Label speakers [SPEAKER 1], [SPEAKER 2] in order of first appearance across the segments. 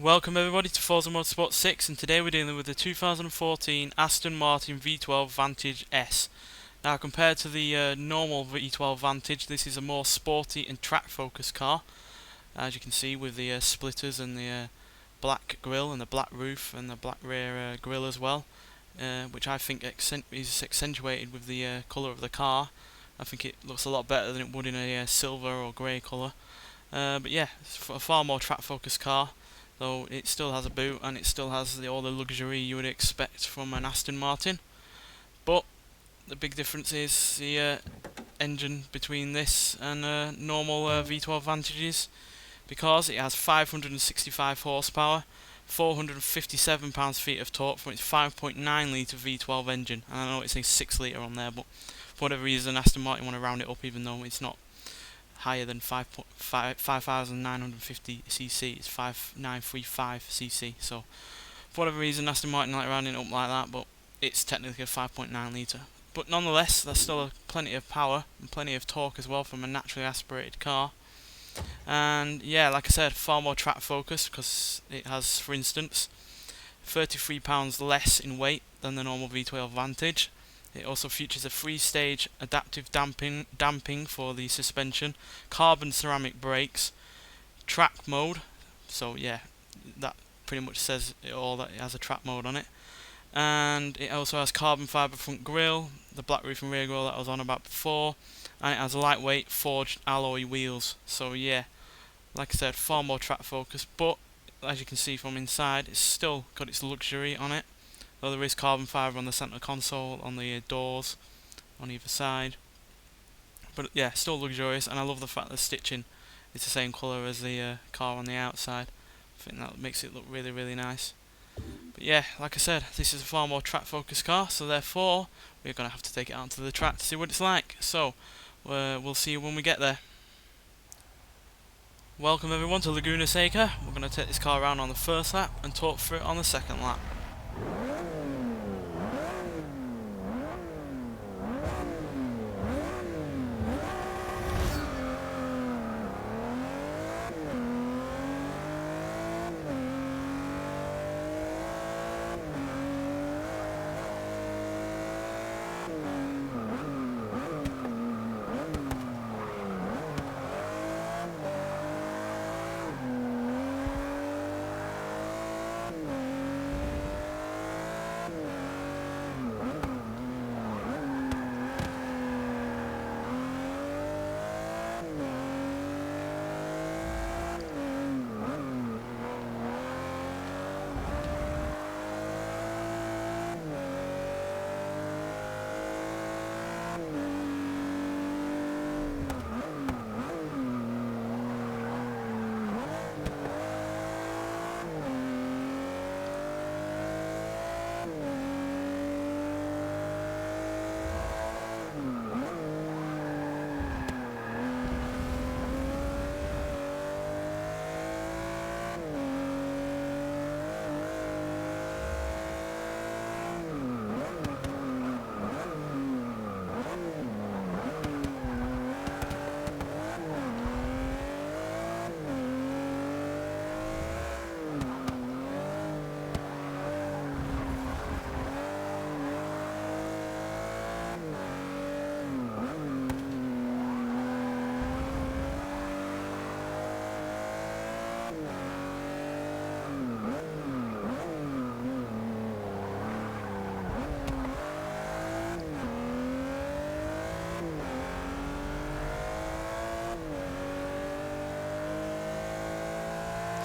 [SPEAKER 1] Welcome everybody to Forza Motorsport 6, and today we're dealing with the 2014 Aston Martin V12 Vantage S. Now compared to the normal V12 Vantage, this is a more sporty and track focused car, as you can see with the splitters and the black grille and the black roof and the black rear grille as well, which I think is accentuated with the colour of the car. I think it looks a lot better than it would in a silver or grey colour. But yeah, it's a far more track focused car. Though it still has a boot and it still has all the luxury you would expect from an Aston Martin. But the big difference is the engine between this and normal V12 Vantages, because it has 565 horsepower, 457 pounds-feet of torque from its 5.9 litre V12 engine. And I know it says 6 litre on there, but for whatever reason Aston Martin want to round it up, even though it's not higher than 5,950 cc. It's 5,935 cc. So for whatever reason Aston Martin like rounding it up like that, but it's technically a 5.9 litre. But nonetheless, there's still plenty of power and plenty of torque as well from a naturally aspirated car. And yeah, like I said, far more track focused, because it has, for instance, 33 pounds less in weight than the normal V12 Vantage. It also features a 3-stage adaptive damping for the suspension, carbon ceramic brakes, track mode. So yeah, that pretty much says it all, that it has a track mode on it. And it also has carbon fibre front grille, the black roof and rear grille that I was on about before, and it has lightweight forged alloy wheels. So yeah, like I said, far more track focused, but as you can see from inside, it's still got its luxury on it. Though there is carbon fibre on the centre console, on the doors, on either side. But yeah, still luxurious, and I love the fact that the stitching is the same colour as the car on the outside. I think that makes it look really, really nice. But yeah, like I said, this is a far more track focused car, so therefore we're going to have to take it out to the track to see what it's like. So we'll see you when we get there. Welcome everyone to Laguna Seca. We're going to take this car around on the first lap and talk through it on the second lap.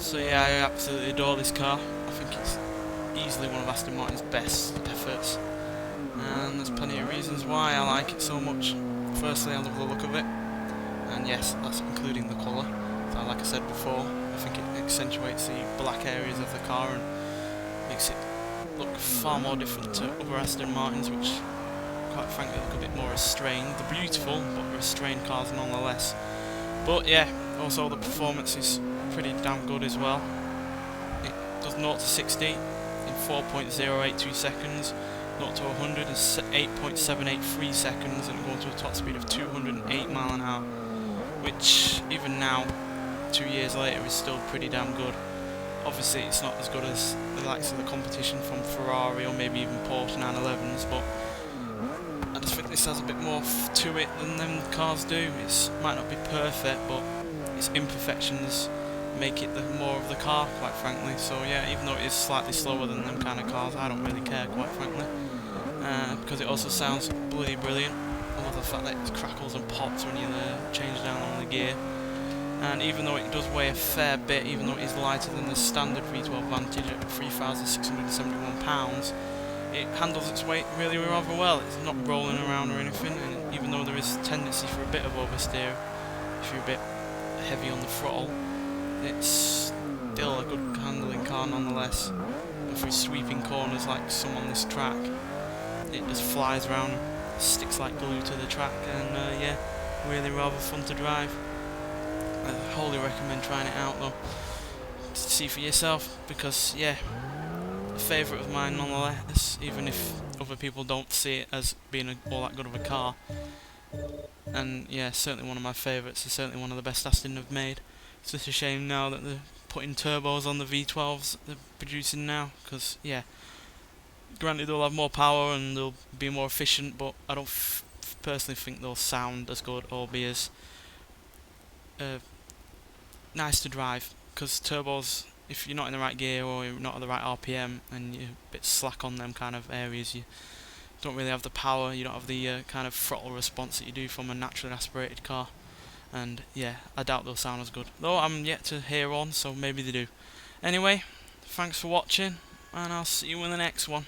[SPEAKER 1] So yeah, I absolutely adore this car. I think it's easily one of Aston Martin's best efforts, and there's plenty of reasons why I like it so much. Firstly, I love the look of it, and yes, that's including the colour. So like I said before, I think it accentuates the black areas of the car and makes it look far more different to other Aston Martins, which quite frankly look a bit more restrained. They're beautiful, but restrained cars nonetheless. But yeah, also the performance is pretty damn good as well. It does 0 to 60 in 4.082 seconds, 0 to 100 in 8.783 seconds, and going to a top speed of 208 mile an hour, which even now, 2 years later, is still pretty damn good. Obviously it's not as good as the likes of the competition from Ferrari or maybe even Porsche 911s, but I just think this has a bit more to it than them cars do. It might not be perfect, but its imperfections make it more of the car, quite frankly. So yeah, even though it is slightly slower than them kind of cars, I don't really care, quite frankly, because it also sounds bloody brilliant. I love the fact that it crackles and pops when you change down on the gear. And even though it does weigh a fair bit, even though it is lighter than the standard V12 Vantage at 3,671 pounds, it handles its weight really rather well. It's not rolling around or anything, and even though there is tendency for a bit of oversteer if you're a bit heavy on the throttle, it's still a good handling car nonetheless. And through sweeping corners like some on this track, it just flies around, sticks like glue to the track, and yeah, really rather fun to drive. I wholly recommend trying it out though, to see for yourself, because yeah, a favourite of mine nonetheless, even if other people don't see it as being all that good of a car. And yeah, certainly one of my favourites, it's certainly one of the best Aston have made. It's just a shame now that they're putting turbos on the V12s they're producing now, because yeah, granted they'll have more power and they'll be more efficient, but I don't personally think they'll sound as good or be as nice to drive, because turbos, if you're not in the right gear or you're not at the right RPM and you're a bit slack on them kind of areas, you don't really have the power, you don't have the kind of throttle response that you do from a naturally aspirated car. And yeah, I doubt they'll sound as good, though I'm yet to hear on, so maybe they do. Anyway, thanks for watching, and I'll see you in the next one.